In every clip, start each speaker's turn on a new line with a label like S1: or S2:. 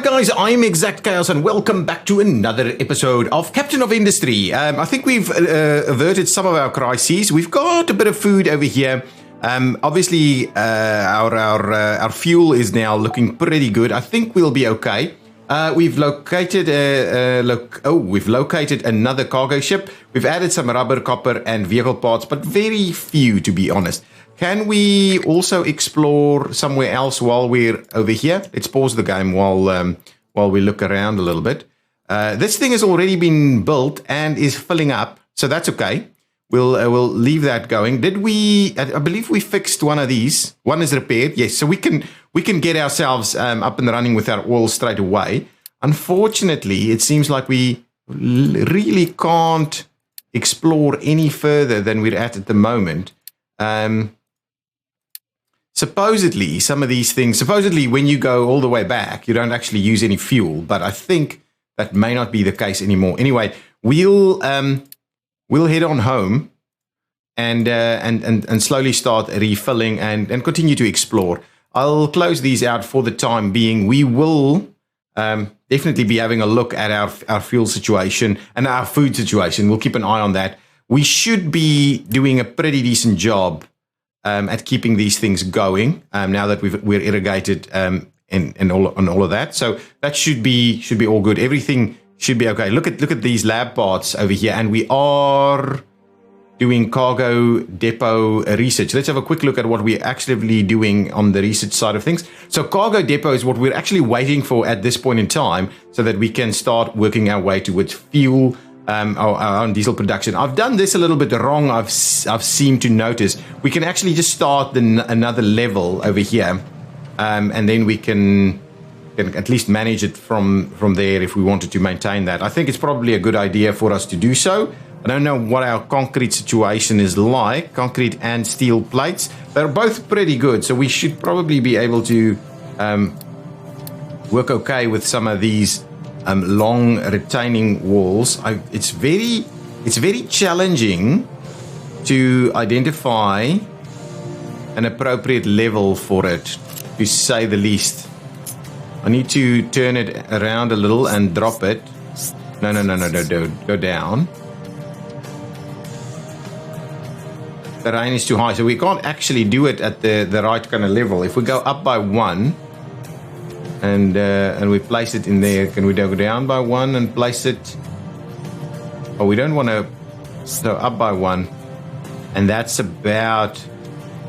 S1: Hi guys, I'm ExactChaos and welcome back to another episode of Captain of Industry. I think we've averted some of our crises. We've got a bit of food over here. Obviously, our fuel is now looking pretty good. I think we'll be okay. We've located another cargo ship. We've added some rubber, copper, and vehicle parts, but very few, to be honest. Can we also explore somewhere else while we're over here? Let's pause the game while we look around a little bit. This thing has already been built and is filling up, so that's okay. We'll leave that going. Did we? I believe we fixed one of these. One is repaired. Yes, so we can get ourselves up and running with our oil straight away. Unfortunately, it seems like we really can't explore any further than we're at the moment. Supposedly, some of these things, when you go all the way back, you don't actually use any fuel, but I think that may not be the case anymore. Anyway, we'll head on home and slowly start refilling and continue to explore. I'll close these out for the time being. We will definitely be having a look at our fuel situation and our food situation. We'll keep an eye on that. We should be doing a pretty decent job at keeping these things going now that we're irrigated and all of that. So that should be all good. Everything should be okay. Look at these lab parts over here, and we are doing cargo depot research. Let's have a quick look at what we're actively doing on the research side of things. So cargo depot is what we're actually waiting for at this point in time, so that we can start working our way towards fuel. Our own diesel production. I've done this a little bit wrong. I've seemed to notice we can actually just start another level over here, and then we can at least manage it from there if we wanted to maintain that. I think it's probably a good idea for us to do so. I don't know what our concrete situation is like. Concrete and steel plates, they're both pretty good, so we should probably be able to work okay with some of these long retaining walls. It's very challenging to identify an appropriate level for it, to say the least. I need to turn it around a little and drop it. No, go down. The rain is too high, so we can't actually do it at the right kind of level. If we go up by one, and we place it in there. Can we go down by one and place it? Oh, we don't want to. So up by one, and that's about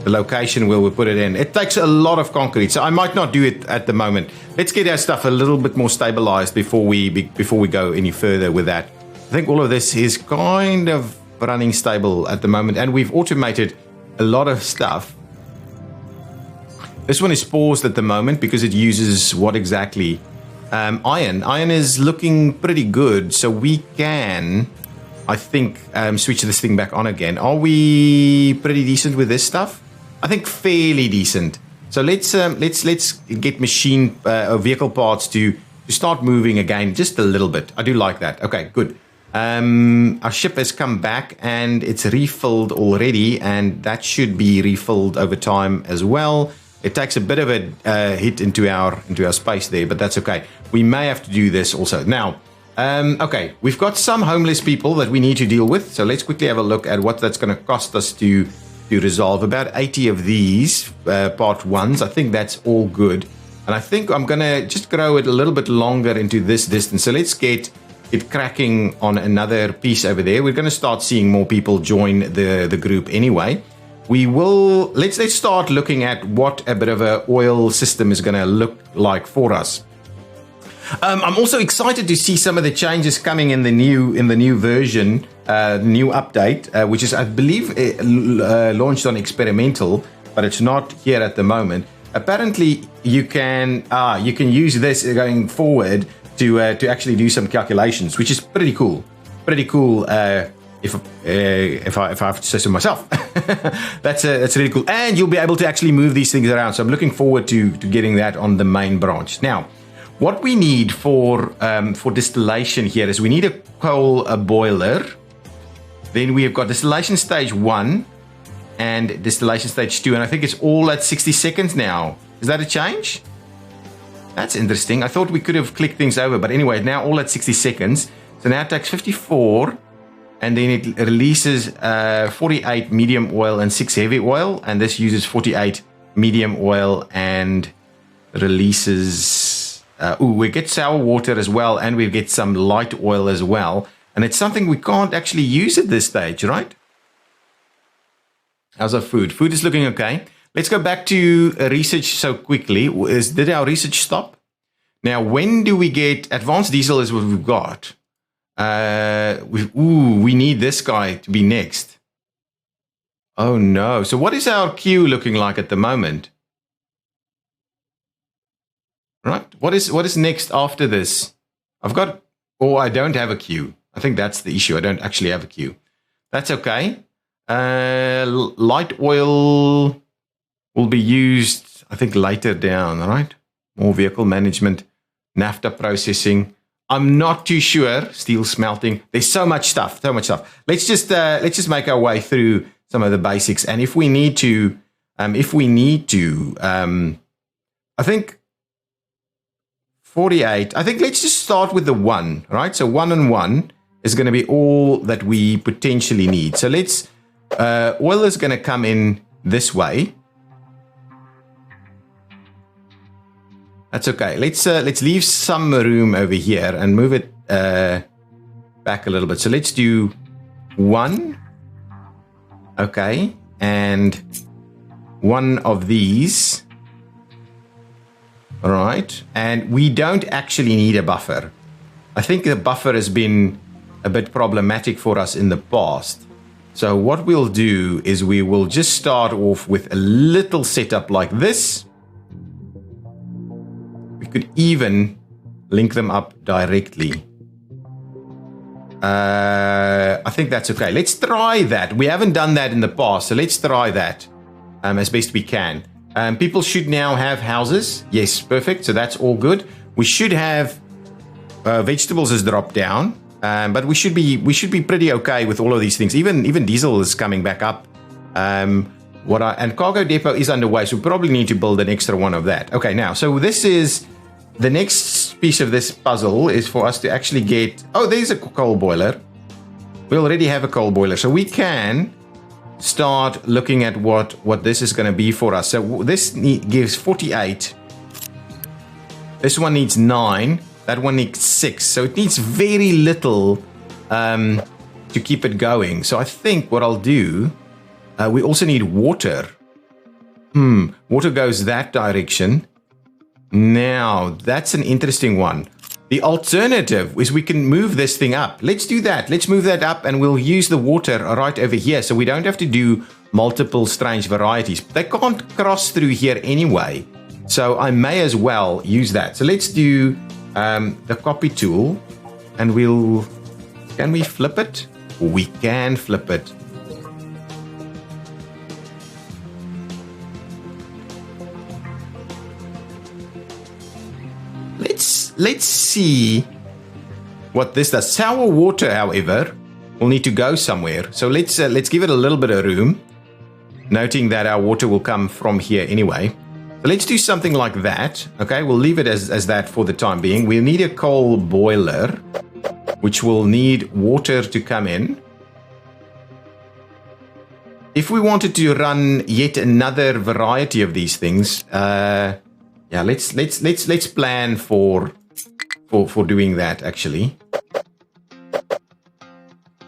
S1: the location where we put it in. It takes a lot of concrete, so I might not do it at the moment. Let's get our stuff a little bit more stabilized before we go any further with that. I think all of this is kind of running stable at the moment, and we've automated a lot of stuff. This one is paused at the moment because it uses what exactly? Iron. Iron is looking pretty good, so we can, I think, switch this thing back on again. Are we pretty decent with this stuff? I think fairly decent. So let's get machine vehicle parts to start moving again just a little bit. I do like that. Okay, good. Our ship has come back and it's refilled already, and that should be refilled over time as well. It takes a bit of a hit into our space there, but that's okay. We may have to do this also. Now, okay, we've got some homeless people that we need to deal with. So let's quickly have a look at what that's going to cost us to resolve. About 80 of these part ones. I think that's all good. And I think I'm going to just grow it a little bit longer into this distance. So let's get it cracking on another piece over there. We're going to start seeing more people join the group anyway. We will, let's start looking at what a bit of an oil system is going to look like for us. I'm also excited to see some of the changes coming in the new version, new update, which is, I believe, launched on experimental, but it's not here at the moment. Apparently, you can use this going forward to actually do some calculations, which is pretty cool. Pretty cool. If I have to say so myself. that's really cool, and you'll be able to actually move these things around. So I'm looking forward to getting that on the main branch. Now, what we need for distillation here is we need a coal boiler. Then we have got distillation stage 1 and distillation stage 2, and I think it's all at 60 seconds now. Is that a change? That's interesting. I thought we could have clicked things over, but anyway, now all at 60 seconds. So now it takes 54, and then it releases 48 medium oil and 6 heavy oil, and this uses 48 medium oil and releases... we get sour water as well, and we get some light oil as well, and it's something we can't actually use at this stage, right? How's our food? Food is looking okay. Let's go back to research so quickly. Did our research stop? Now, when do we get advanced diesel is what we've got. We need this guy to be next. Oh no. So what is our queue looking like at the moment? Right? What is next after this? I don't have a queue. I think that's the issue. I don't actually have a queue. That's okay. Light oil will be used, I think, later down, right? More vehicle management, naphtha processing. I'm not too sure. Steel smelting. There's so much stuff. Let's just make our way through some of the basics. And if we need to, I think 48. I think let's just start with the 1, right? So 1 and 1 is going to be all that we potentially need. So let's. Oil is going to come in this way. That's okay. Let's leave some room over here and move it back a little bit. So let's do 1. Okay, and 1 of these. All right, and we don't actually need a buffer. I think the buffer has been a bit problematic for us in the past. So what we'll do is we will just start off with a little setup like this. We could even link them up directly. I think that's okay. Let's try that. We haven't done that in the past, so let's try that as best we can. People should now have houses. Yes, perfect. So that's all good. We should have vegetables as drop down. But we should be pretty okay with all of these things. Even diesel is coming back up. And cargo depot is underway, so we probably need to build an extra one of that. Okay, now so this is the next piece of this puzzle is for us to actually get. Oh, there's a coal boiler. We already have a coal boiler, so we can start looking at what this is going to be for us. So this gives 48. This one needs 9. That one needs 6, so it needs very little to keep it going. So I think what I'll do, we also need water. Water goes that direction. Now, that's an interesting one. The alternative is we can move this thing up. Let's do that. Let's move that up, and we'll use the water right over here, so we don't have to do multiple strange varieties. They can't cross through here anyway, so I may as well use that. So let's do... the copy tool, and can we flip it? We can flip it. Let's see what this does. Sour water, however, will need to go somewhere. So let's give it a little bit of room, noting that our water will come from here anyway. So let's do something like that. Okay, we'll leave it as that for the time being. We'll need a coal boiler, which will need water to come in. If we wanted to run yet another variety of these things, let's plan for doing that actually.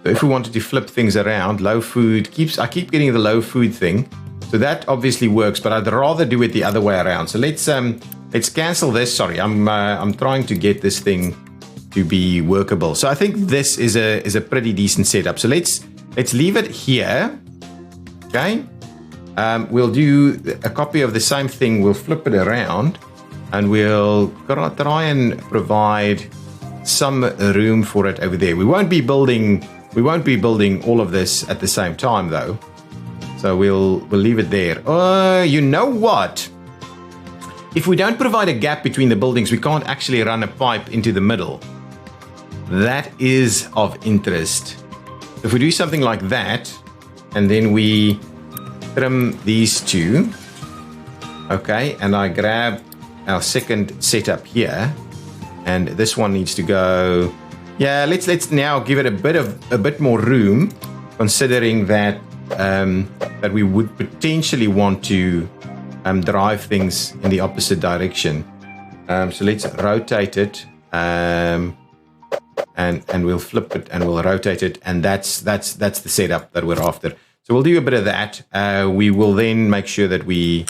S1: So if we wanted to flip things around, low food I keep getting the low food thing. So that obviously works, but I'd rather do it the other way around. So let's cancel this. Sorry, I'm trying to get this thing to be workable. So I think this is a pretty decent setup. So let's leave it here. Okay. We'll do a copy of the same thing. We'll flip it around, and we'll try and provide some room for it over there. We won't be building all of this at the same time though. So we'll leave it there. You know what? If we don't provide a gap between the buildings, we can't actually run a pipe into the middle. That is of interest. If we do something like that, and then we trim these two. Okay, and I grab our second setup here, and this one needs to go. Yeah, let's now give it a bit more room, considering that that we would potentially want to drive things in the opposite direction. So let's rotate it, and we'll flip it and we'll rotate it, and that's the setup that we're after. So we'll do a bit of that. We will then make sure that we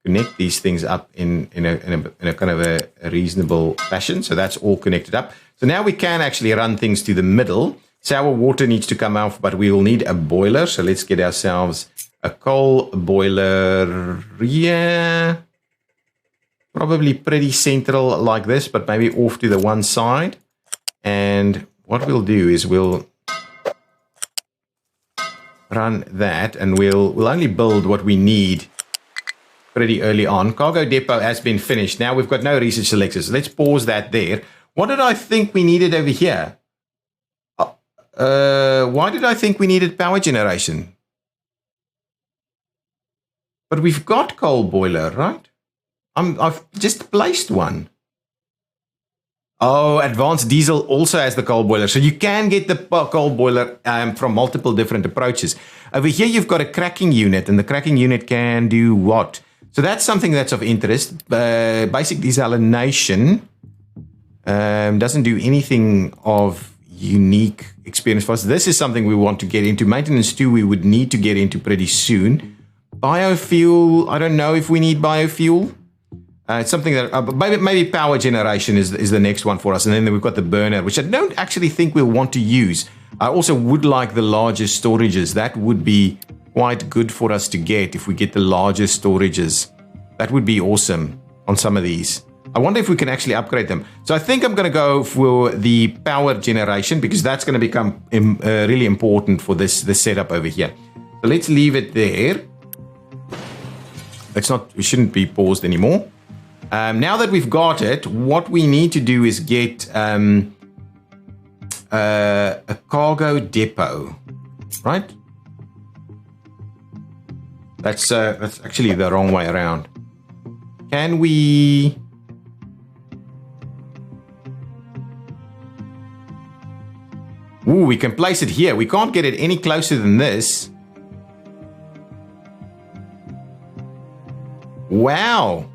S1: connect these things up in a kind of a reasonable fashion. So that's all connected up. So now we can actually run things to the middle. Sour water needs to come out, but we will need a boiler. So let's get ourselves a coal boiler here. Probably pretty central like this, but maybe off to the one side. And what we'll do is we'll run that, and we'll only build what we need pretty early on. Cargo depot has been finished. Now we've got no research selectors. So let's pause that there. What did I think we needed over here? Why did I think we needed power generation? But we've got coal boiler, right? I've just placed one. Oh, advanced diesel also has the coal boiler. So you can get the coal boiler from multiple different approaches. Over here, you've got a cracking unit, and the cracking unit can do what? So that's something that's of interest. Basic desalination doesn't do anything of unique experience for us. This is something we want to get into. Maintenance 2 we would need to get into pretty soon. Biofuel, I don't know if we need biofuel. It's something that maybe power generation is the next one for us. And then we've got the burner, which I don't actually think we'll want to use. I also would like the larger storages. That would be quite good for us to get if we get the larger storages. That would be awesome on some of these. I wonder if we can actually upgrade them. So I think I'm going to go for the power generation, because that's going to become really important for this setup over here. So let's leave it there. We shouldn't be paused anymore. Now that we've got it, what we need to do is get a cargo depot, right? That's actually the wrong way around. Can we? Ooh, we can place it here. We can't get it any closer than this. Wow.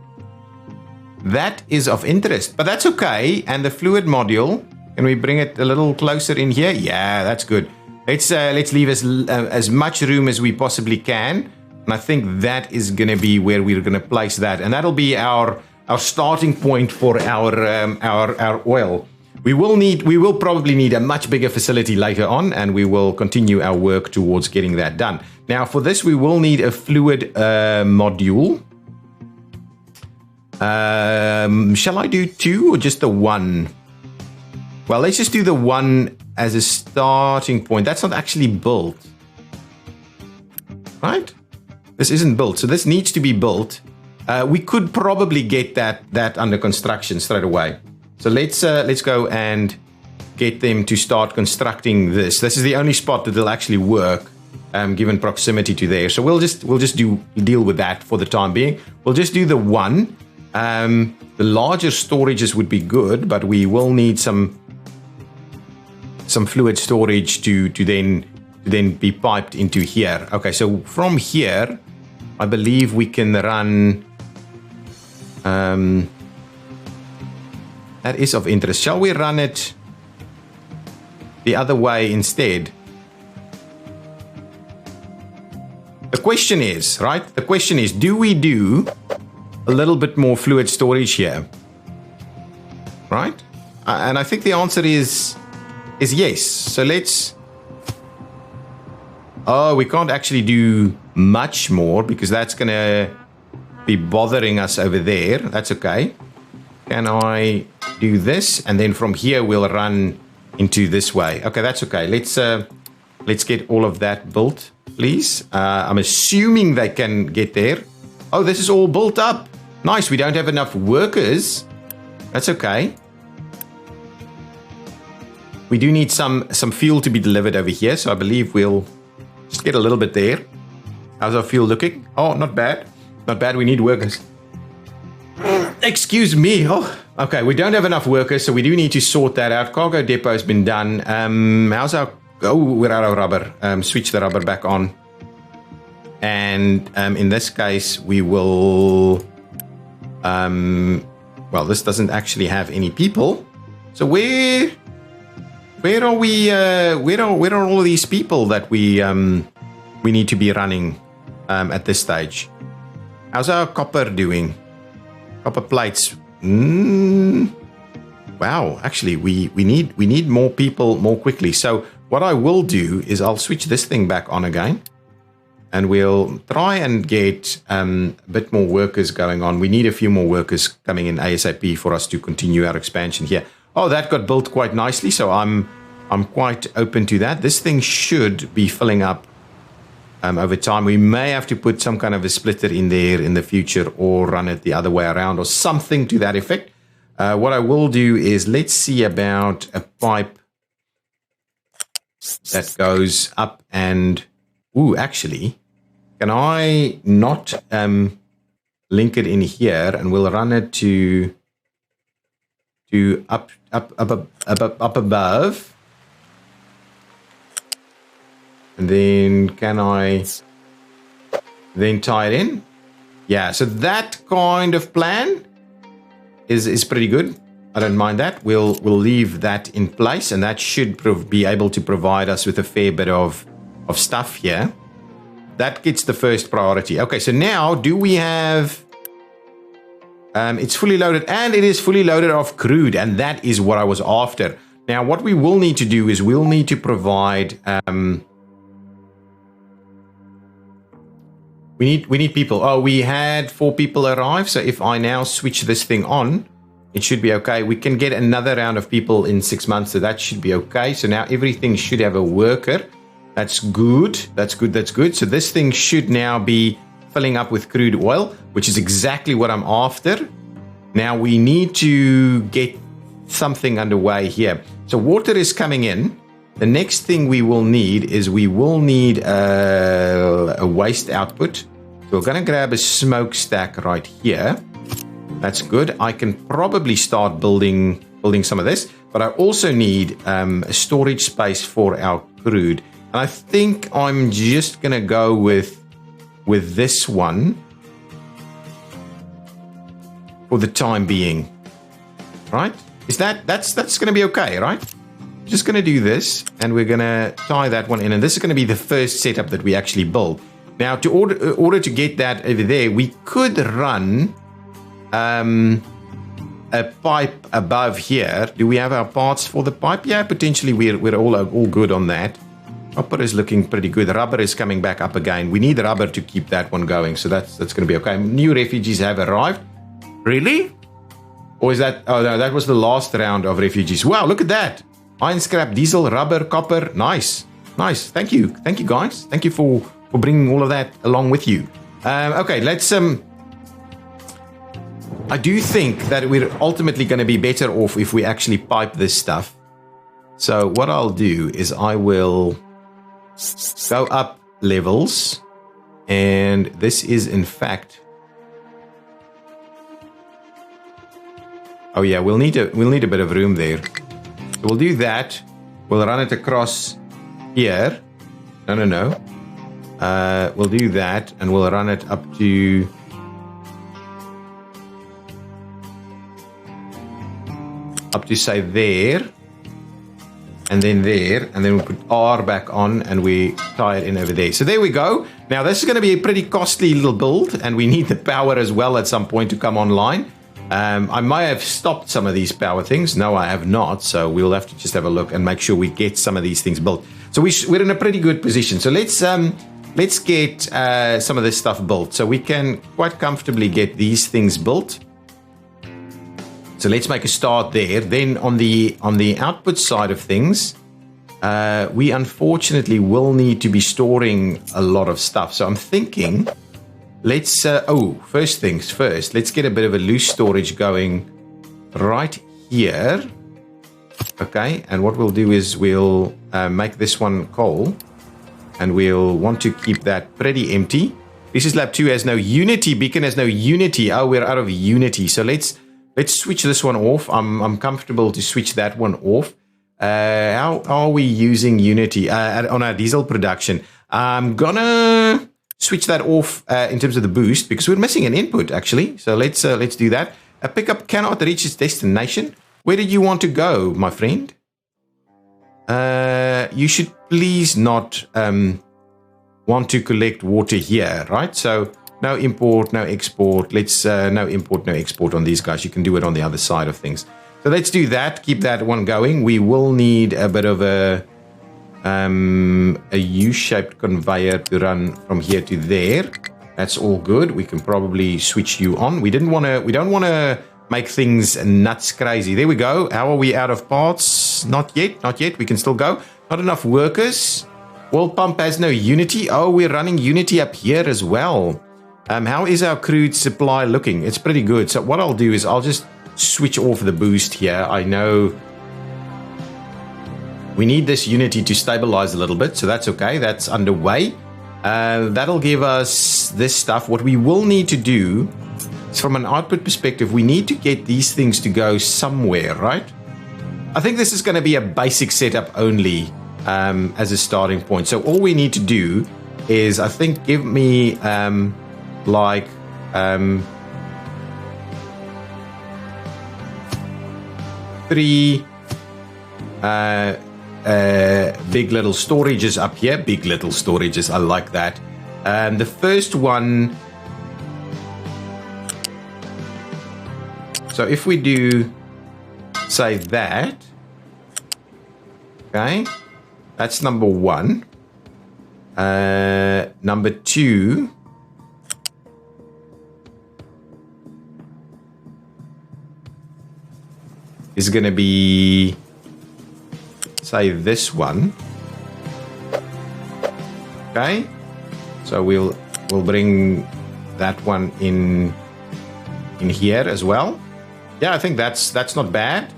S1: That is of interest, but that's okay. And the fluid module, can we bring it a little closer in here? Yeah, that's good. Let's leave as much room as we possibly can. And I think that is going to be where we're going to place that. And that'll be our starting point for our oil. We will probably need a much bigger facility later on, and we will continue our work towards getting that done. Now, for this, we will need a fluid module. Shall I do 2 or just the 1? Well, let's just do the 1 as a starting point. That's not actually built, right? This isn't built, so this needs to be built. We could probably get that under construction straight away. So let's go and get them to start constructing this. This is the only spot that they'll actually work, given proximity to there. So we'll just deal with that for the time being. We'll just do the 1. The larger storages would be good, but we will need some fluid storage to then be piped into here. Okay, so from here, I believe we can run. That is of interest. Shall we run it the other way instead? The question is, right? The question is, do we do a little bit more fluid storage here? Right? And I think the answer is yes. So let's... Oh, we can't actually do much more because that's going to be bothering us over there. That's okay. Can I do this? And then from here, we'll run into this way. Okay, that's okay. Let's get all of that built, please. I'm assuming they can get there. Oh, this is all built up. Nice. We don't have enough workers. That's okay. We do need some fuel to be delivered over here. So I believe we'll just get a little bit there. How's our fuel looking? Oh, not bad. Not bad. We need workers. Excuse me. Oh, okay. We don't have enough workers, so we do need to sort that out. Cargo depot has been done. How's our... Oh, we're out of rubber. Switch the rubber back on. And in this case, we will... well, this doesn't actually have any people. So where are we? Where are all these people that we need to be running at this stage? How's our copper doing? Copper plates. Wow, actually, we need more people more quickly. So what I will do is I'll switch this thing back on again, and we'll try and get a bit more workers going on. We need a few more workers coming in ASAP for us to continue our expansion here. Oh, that got built quite nicely, so I'm quite open to that. This thing should be filling up over time. We may have to put some kind of a splitter in there in the future, or run it the other way around, or something to that effect. What I will do is, let's see about a pipe that goes up and... Ooh, actually, can I not link it in here, and we'll run it to up above? And then can I then tie it in? Yeah, so that kind of plan is pretty good. I don't mind that. We'll leave that in place, and that should be able to provide us with a fair bit of stuff here. That gets the first priority. Okay, so now do we have... it's fully loaded, and it is fully loaded off crude, and that is what I was after. Now, what we will need to do is we'll need to provide... we need people. Oh, we had 4 people arrive, so if I now switch this thing on, it should be okay. We can get another round of people in 6 months, so that should be okay. So now everything should have a worker. That's good. That's good. That's good. So this thing should now be filling up with crude oil, which is exactly what I'm after. Now we need to get something underway here. So water is coming in. The next thing we will need is we will need a waste output. So we're going to grab a smokestack right here. That's good. I can probably start building some of this, but I also need a storage space for our crude. And I think I'm just going to go with this one for the time being. Right? That's going to be okay, right? Just going to do this, and we're going to tie that one in, and this is going to be the first setup that we actually build. Now, to order to get that over there, we could run a pipe above here. Do we have our parts for the pipe? Yeah, potentially we're all good on that. Copper is looking pretty good. Rubber is coming back up again. We need rubber to keep that one going, so that's going to be okay. New refugees have arrived. Really? Or is that... Oh, no, that was the last round of refugees. Wow, look at that. Iron scrap, diesel, rubber, copper. Nice. Nice. Thank you. Thank you, guys. Thank you for bringing all of that along with you. Okay, let's... I do think that we're ultimately going to be better off if we actually pipe this stuff. So what I'll do is I will go up levels. And this is, in fact... Oh, yeah, we'll need a bit of room there. We'll do that. We'll run it across here. No. We'll do that, and we'll run it up to... say there. And then there. And then we'll put R back on, and we tie it in over there. So there we go. Now, this is going to be a pretty costly little build, and we need the power as well at some point to come online. I might have stopped some of these power things. No, I have not. So we'll have to just have a look and make sure we get some of these things built. So we're in a pretty good position. So let's get some of this stuff built. So we can quite comfortably get these things built. So let's make a start there. Then on the output side of things, we unfortunately will need to be storing a lot of stuff. So I'm thinking... Let's, first things first, let's get a bit of a loose storage going right here. Okay, and what we'll do is we'll make this one coal, and we'll want to keep that pretty empty. Research Lab 2 has no Unity. Beacon has no Unity. Oh, we're out of Unity. So let's switch this one off. I'm comfortable to switch that one off. How are we using Unity on our diesel production? I'm gonna switch that off in terms of the boost because we're missing an input actually. So let's do that. A pickup cannot reach its destination. Where did you want to go, my friend? You should please not want to collect water here, right? So no import, no export. Let's no import, no export on these guys. You can do it on the other side of things. So let's do that. Keep that one going. We will need a bit of a U-shaped conveyor to run from here to there. That's all good. We can probably switch you on. We don't want to make things nuts crazy. There we go. How are we out of parts? Not yet. Not yet. We can still go. Not enough workers. Oil pump has no Unity. Oh, we're running Unity up here as well. How is our crude supply looking? It's pretty good. So what I'll do is I'll just switch off the boost here. I know we need this Unity to stabilize a little bit, so that's okay. That's underway. That'll give us this stuff. What we will need to do is, from an output perspective, we need to get these things to go somewhere, right? I think this is going to be a basic setup only as a starting point. So all we need to do is, I think, give me like 3 big little storages up here. Big little storages, I like that. The first one, so if we do say that, okay, that's number 1. Number 2 is going to be, say, this one. Okay, so we'll bring that one in here as well. Yeah, I think that's not bad.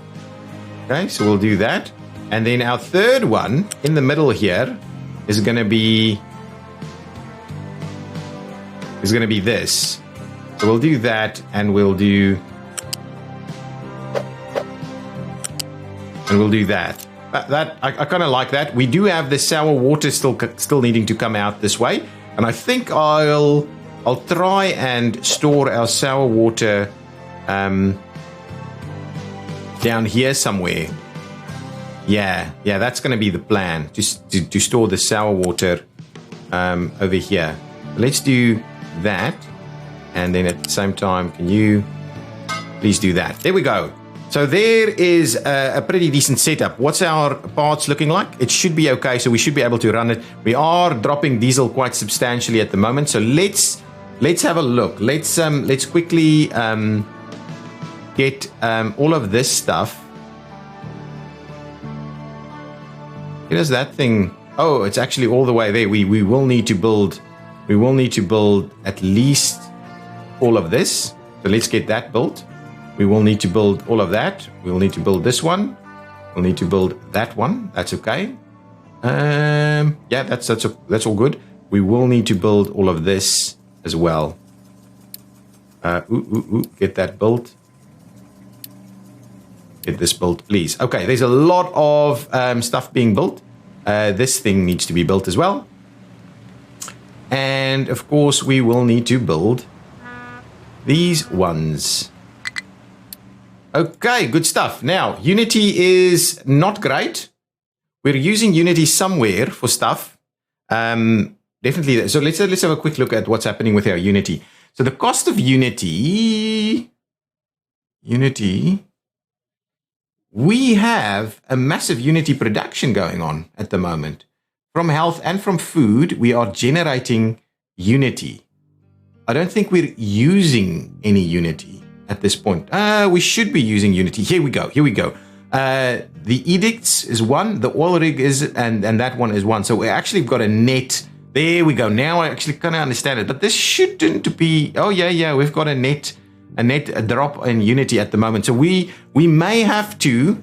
S1: Okay, so we'll do that, and then our third one in the middle here is going to be this. So we'll do that, and we'll do that. That I kind of like that. We do have the sour water still needing to come out this way, and I think I'll try and store our sour water down here somewhere. Yeah, that's going to be the plan. Just to store the sour water over here. Let's do that, and then at the same time, can you please do that? There we go. So there is a pretty decent setup. What's our parts looking like? It should be okay, so we should be able to run it. We are dropping diesel quite substantially at the moment, so let's have a look. Let's quickly get all of this stuff. Here's that thing. Oh, it's actually all the way there. We will need to build. We will need to build at least all of this. So let's get that built. We will need to build all of that. We'll need to build this one. We'll need to build that one. That's okay. Yeah, that's all good. We will need to build all of this as well. Get that built. Get this built, please. Okay, there's a lot of stuff being built. This thing needs to be built as well. And of course, we will need to build these ones. Okay, good stuff. Now, Unity is not great. We're using Unity somewhere for stuff. Definitely. So let's have a quick look at what's happening with our Unity. So the cost of Unity, we have a massive Unity production going on at the moment. From health and from food, we are generating Unity. I don't think we're using any Unity at this point. We should be using Unity. Here we go. The edicts is 1, the oil rig is, and that one is 1. So we actually got a net. There we go. Now I actually kind of understand it. But this shouldn't be. Oh yeah. We've got a net drop in Unity at the moment. So we may have to.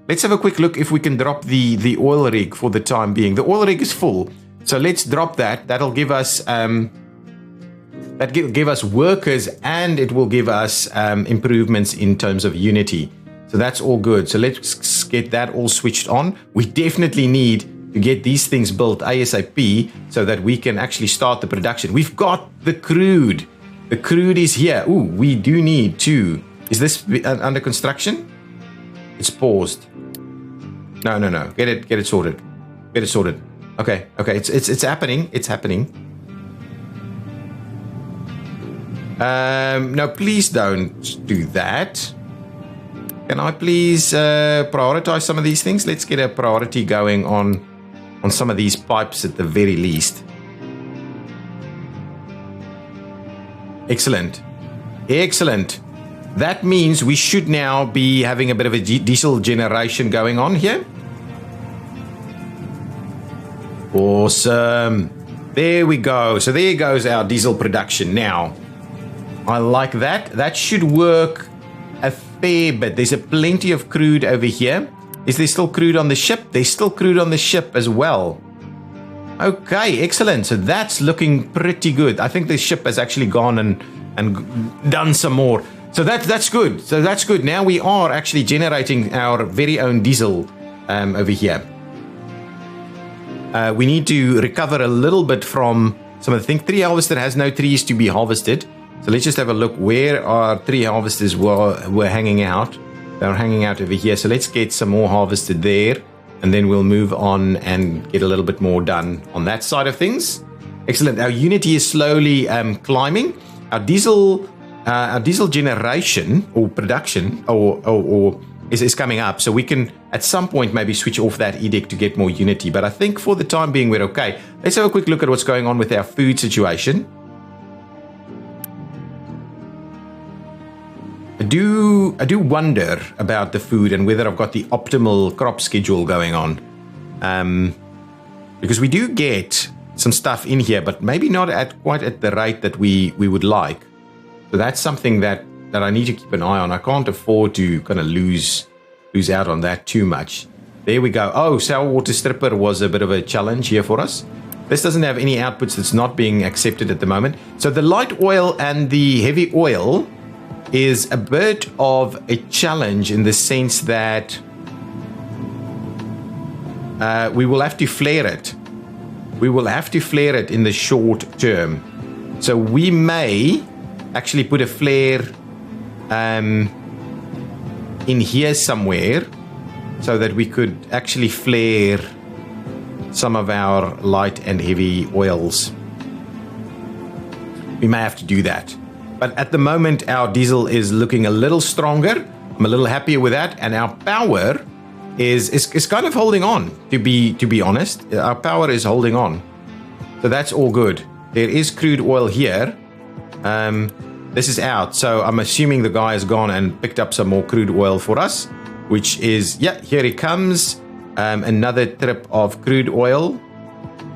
S1: Let's have a quick look if we can drop the oil rig for the time being. The oil rig is full, so let's drop that. That'll give us that give us workers, and it will give us improvements in terms of Unity. So that's all good. So let's get that all switched on. We definitely need to get these things built ASAP so that we can actually start the production. We've got the crude. The crude is here. Ooh, we do need to. Is this under construction? It's paused. No. Get it sorted. Get it sorted. Okay. It's happening. It's happening. No, please don't do that. Can I please prioritize some of these things? Let's get a priority going on some of these pipes at the very least. Excellent. That means we should now be having a bit of a diesel generation going on here. Awesome. There we go. So there goes our diesel production now. I like that. That should work a fair bit. There's plenty of crude over here. Is there still crude on the ship? There's still crude on the ship as well. Okay, excellent. So that's looking pretty good. I think the ship has actually gone and done some more. So that's good. So that's good. Now we are actually generating our very own diesel over here. We need to recover a little bit from some of the things. Tree harvester has no trees to be harvested. So let's just have a look where our tree harvesters were hanging out. They're hanging out over here. So let's get some more harvested there. And then we'll move on and get a little bit more done on that side of things. Excellent. Our Unity is slowly climbing. Our diesel generation or production is coming up. So we can at some point maybe switch off that edict to get more Unity. But I think for the time being, we're okay. Let's have a quick look at what's going on with our food situation. I do wonder about the food and whether I've got the optimal crop schedule going on. Because we do get some stuff in here, but maybe not quite at the rate that we would like. So that's something that I need to keep an eye on. I can't afford to kind of lose out on that too much. There we go. Oh, sour water stripper was a bit of a challenge here for us. This doesn't have any outputs that's not being accepted at the moment. So the light oil and the heavy oil is a bit of a challenge in the sense that we will have to flare it. We will have to flare it in the short term. So we may actually put a flare in here somewhere so that we could actually flare some of our light and heavy oils. We may have to do that. But at the moment, our diesel is looking a little stronger. I'm a little happier with that. And our power is kind of holding on, to be honest. Our power is holding on. So that's all good. There is crude oil here. This is out. So I'm assuming the guy has gone and picked up some more crude oil for us, which is, yeah, here he comes. Another trip of crude oil.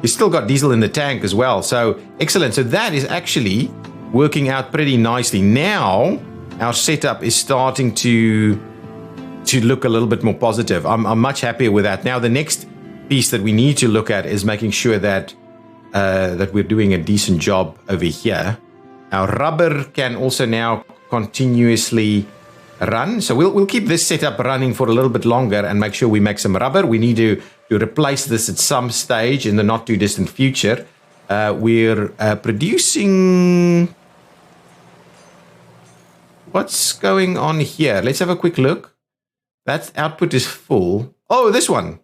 S1: He's still got diesel in the tank as well. So excellent. So that is actually working out pretty nicely. Now our setup is starting to look a little bit more positive. I'm much happier with that. Now the next piece that we need to look at is making sure that we're doing a decent job over here. Our rubber can also now continuously run. So we'll keep this setup running for a little bit longer and make sure we make some rubber. We need to replace this at some stage in the not too distant future. We're producing. What's going on here? Let's have a quick look. That output is full. Oh, this one.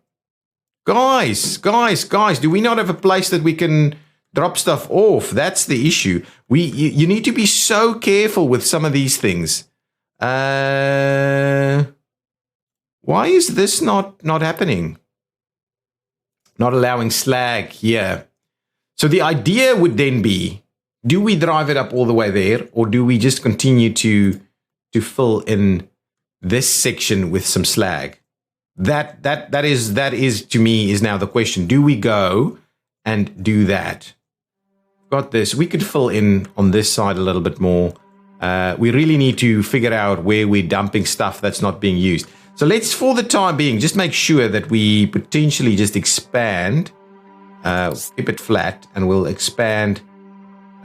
S1: Guys, do we not have a place that we can drop stuff off? That's the issue. You need to be so careful with some of these things. Why is this not happening? Not allowing slag here. So the idea would then be, do we drive it up all the way there, or do we just continue to fill in this section with some slag? That is to me is now the question. Do we go and do that? Got this. We could fill in on this side a little bit more. We really need to figure out where we're dumping stuff that's not being used. So let's, for the time being, just make sure that we potentially just expand. Keep it flat, and we'll expand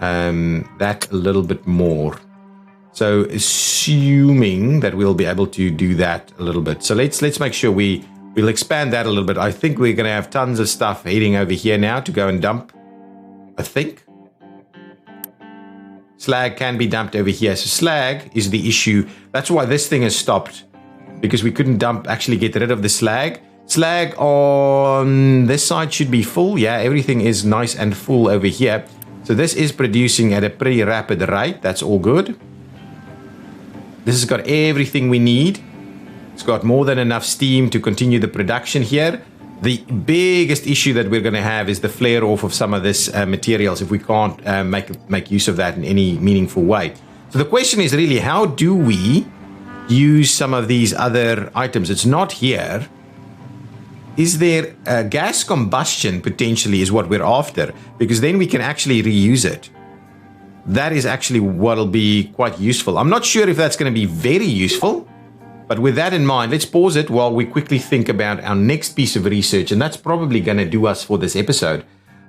S1: that a little bit more. So assuming that we'll be able to do that a little bit. So let's make sure we'll expand that a little bit. I think we're going to have tons of stuff heading over here now to go and dump. I think slag can be dumped over here. So slag is the issue. That's why this thing has stopped, because we couldn't actually get rid of the slag. Slag on this side should be full. Yeah, everything is nice and full over here. So this is producing at a pretty rapid rate. That's all good. This has got everything we need. It's got more than enough steam to continue the production here. The biggest issue that we're going to have is the flare off of some of this materials if we can't make use of that in any meaningful way. So the question is really, how do we use some of these other items? It's not here. Is there gas combustion potentially is what we're after, because then we can actually reuse it. That is actually what'll be quite useful. I'm not sure if that's going to be very useful, but with that in mind, let's pause it while we quickly think about our next piece of research, and that's probably going to do us for this episode.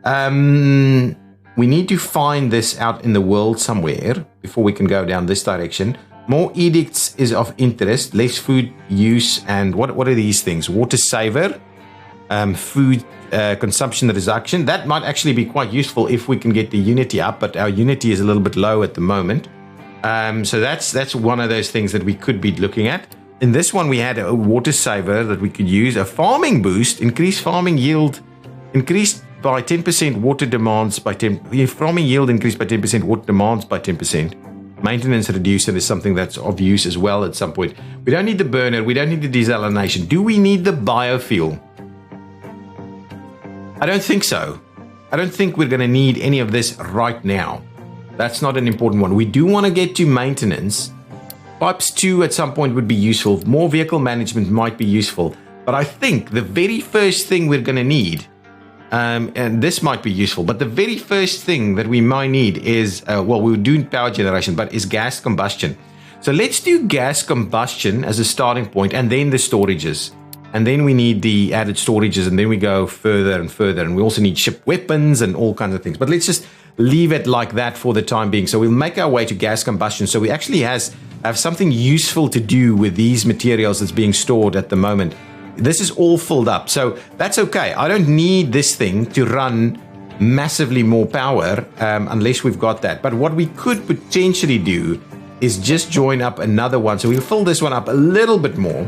S1: We need to find this out in the world somewhere before we can go down this direction. More edicts is of interest, less food use, and what are these things? Water saver, food consumption reduction. That might actually be quite useful if we can get the unity up, but our unity is a little bit low at the moment. So that's one of those things that we could be looking at. In this one, we had a water saver that we could use, a farming boost, increased farming yield, increased by 10% water demands by 10%, farming yield increased by 10%, water demands by 10%. Maintenance reducer is something that's of use as well at some point. We don't need the burner, we don't need the desalination. Do we need the biofuel? I don't think so. I don't think we're going to need any of this right now. That's not an important one. We do want to get to maintenance. Pipes 2 at some point would be useful. More vehicle management might be useful. But I think the very first thing we're going to need, and this might be useful, but the very first thing that we might need is, we'll do power generation, but is gas combustion. So let's do gas combustion as a starting point, and then the storages. And then we need the added storages, and then we go further and further. And we also need ship weapons and all kinds of things. But let's just leave it like that for the time being. So we'll make our way to gas combustion. So we actually have something useful to do with these materials that's being stored at the moment. This is all filled up. So that's okay. I don't need this thing to run massively more power unless we've got that. But what we could potentially do is just join up another one. So we'll fill this one up a little bit more.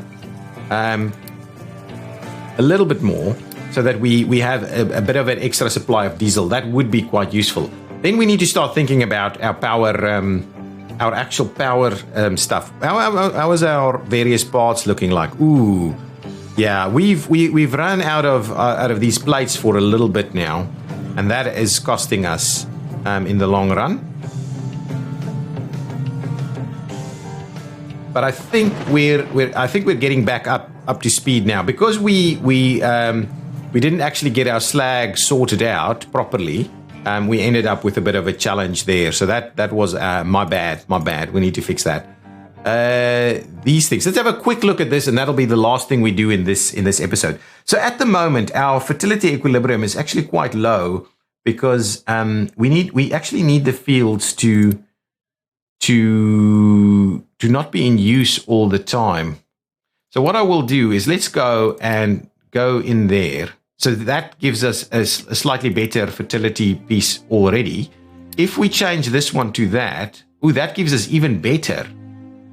S1: So that we have a bit of an extra supply of diesel. That would be quite useful. Then we need to start thinking about our power, our actual power stuff. How is our various parts looking like? Ooh, yeah, we've run out of these plates for a little bit now, and that is costing us in the long run. But I think we're getting back up to speed now, because we didn't actually get our slag sorted out properly. We ended up with a bit of a challenge there. So that was my bad. We need to fix that. These things. Let's have a quick look at this, and that'll be the last thing we do in this episode. So at the moment, our fertility equilibrium is actually quite low, because we actually need the fields to not be in use all the time. So what I will do is let's go in there. So that gives us a slightly better fertility piece already. If we change this one to that, that gives us even better.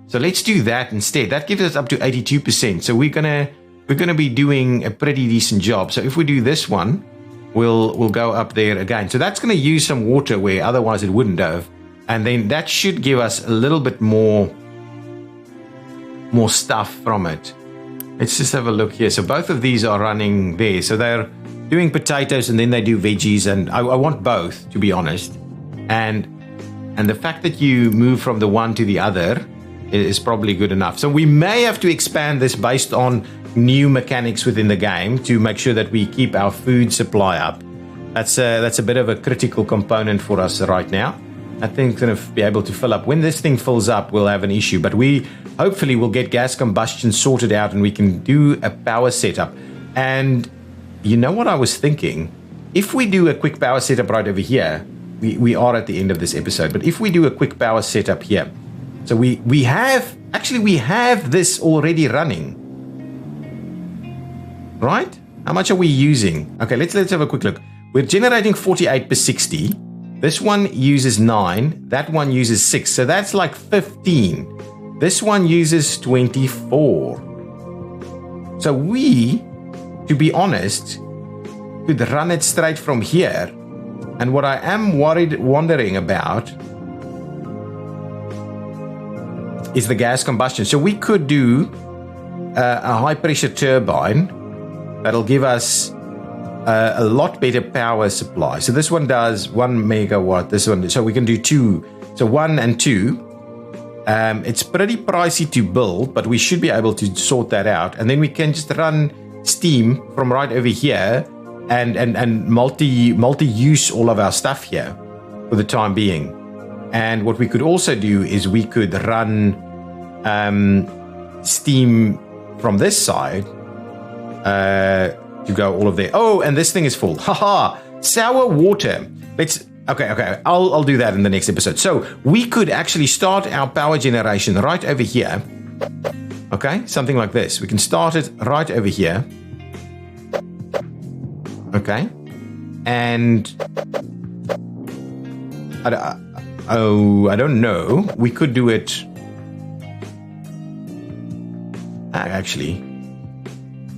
S1: So let's do that instead. That gives us up to 82%. So we're gonna be doing a pretty decent job. So if we do this one, we'll go up there again. So that's gonna use some water where otherwise it wouldn't have. And then that should give us a little bit more stuff from it. Let's just have a look here. So both of these are running there. So they're doing potatoes, and then they do veggies, and I want both, to be honest. And the fact that you move from the one to the other is probably good enough. So we may have to expand this based on new mechanics within the game to make sure that we keep our food supply up. That's a bit of a critical component for us right now. I think going to be able to fill up. When this thing fills up, we'll have an issue, but we hopefully will get gas combustion sorted out, and we can do a power setup. And you know what I was thinking? If we do a quick power setup right over here, we are at the end of this episode. But if we do a quick power setup here, so we have this already running, right? How much are we using? Okay, let's have a quick look. We're generating 48 per 60. This one uses 9. That one uses 6. So that's like 15. This one uses 24. So we, to be honest, could run it straight from here. And what I am wondering about is the gas combustion. So we could do a high pressure turbine that'll give us a lot better power supply. So this one does 1 megawatt. This one, so we can do 2. So 1 and 2. It's pretty pricey to build, but we should be able to sort that out. And then we can just run steam from right over here and multi-use all of our stuff here for the time being. And what we could also do is we could run steam from this side to go all of there. Oh, and this thing is full. Haha, sour water. Okay. I'll do that in the next episode. So we could actually start our power generation right over here. Okay, something like this. We can start it right over here. Okay, and I don't know. We could do it. Actually,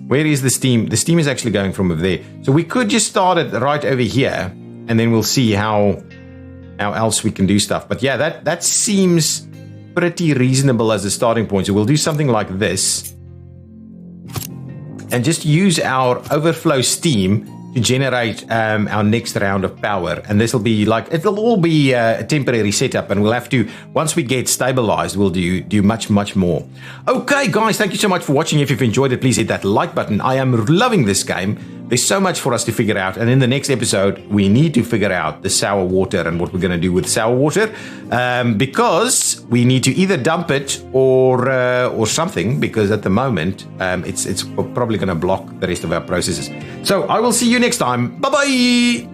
S1: where is the steam? The steam is actually going from over there. So we could just start it right over here, and then we'll see how else we can do stuff. But yeah, that seems pretty reasonable as a starting point. So we'll do something like this, and just use our overflow steam to generate our next round of power. And this will be like, it'll all be a temporary setup, and we'll have to, once we get stabilized, we'll do much more. Okay guys, thank you so much for watching. If you've enjoyed it, please hit that like button. I am loving this game. There's so much for us to figure out, and in the next episode we need to figure out the sour water and what we're going to do with sour water, because we need to either dump it or something, because at the moment it's probably going to block the rest of our processes. So I will see you next time. Bye bye.